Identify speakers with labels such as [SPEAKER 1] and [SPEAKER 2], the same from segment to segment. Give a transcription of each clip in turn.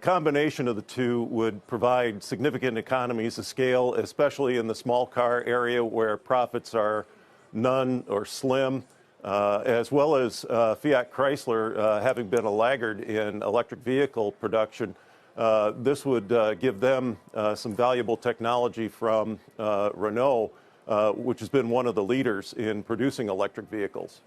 [SPEAKER 1] combination of the two would provide significant economies of scale, especially in the small car area where profits are none or slim, as well as Fiat Chrysler having been a laggard in electric vehicle production. This would give them some valuable technology from Renault, which has been one of the leaders in producing electric vehicles.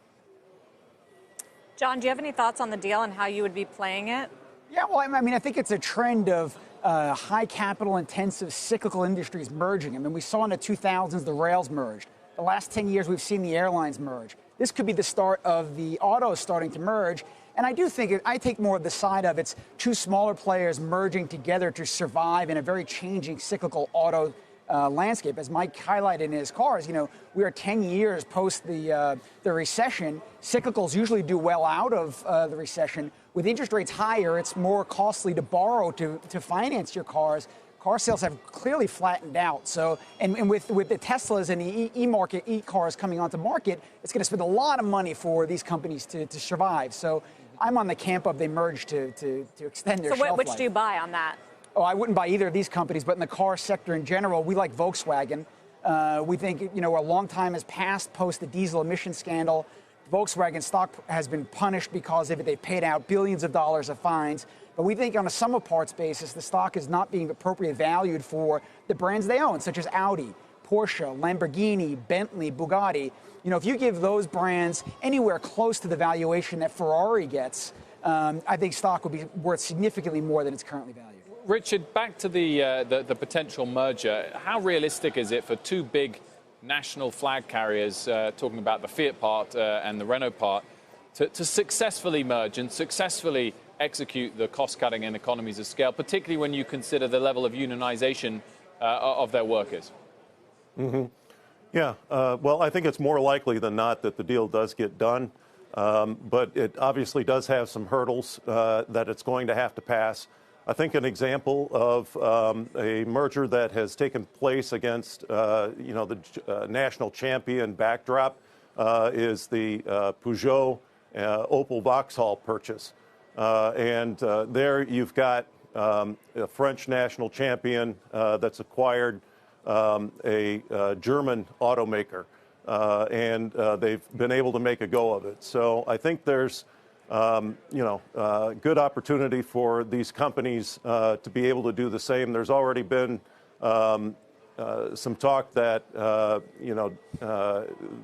[SPEAKER 2] John, do you have any thoughts on the deal and how you would be playing it?
[SPEAKER 3] Yeah, well, I mean, I think it's a trend of high capital intensive cyclical industries merging. I mean, we saw in the 2000s the rails merged. The last 10 years we've seen the airlines merge. This could be the start of the autos starting to merge. And I do think I take more of the side of it's two smaller players merging together to survive in a very changing cyclical auto landscape. As Mike highlighted in his cars, you know, we are 10 years post the recession. Cyclicals usually do well out of the recession. With interest rates higher, it's more costly to borrow to finance your cars. Car sales have clearly flattened out. So, and with the Teslas and the e-cars coming onto market, it's going to spend a lot of money for these companies to survive. So I'm on the camp of they merge to extend their shelf life.
[SPEAKER 2] So which do you buy on that?
[SPEAKER 3] Oh, I wouldn't buy either of these companies, but in the car sector in general, we like Volkswagen. We think, you know, a long time has passed post the diesel emission scandal. Volkswagen stock has been punished because of it. They paid out billions of dollars of fines. But we think on a sum of parts basis, the stock is not being appropriately valued for the brands they own, such as Audi, Porsche, Lamborghini, Bentley, Bugatti. You know, if you give those brands anywhere close to the valuation that Ferrari gets, I think stock would be worth significantly more than it's currently valued.
[SPEAKER 4] Richard, back to the potential merger. How realistic is it for two big national flag carriers, talking about the Fiat part and the Renault part, to successfully merge and successfully execute the cost-cutting and economies of scale, particularly when you consider the level of unionization of their workers?
[SPEAKER 1] Mm-hmm. Yeah, well, I think it's more likely than not that the deal does get done, but it obviously does have some hurdles that it's going to have to pass. I think an example of a merger that has taken place against, you know, the national champion backdrop is the Peugeot Opel Vauxhall purchase. And there you've got a French national champion that's acquired a German automaker, and they've been able to make a go of it. So I think there's good opportunity for these companies to be able to do the same. There's already been some talk that,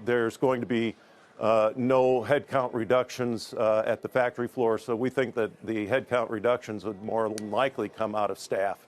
[SPEAKER 1] there's going to be no headcount reductions at the factory floor. So we think that the headcount reductions would more likely come out of staff.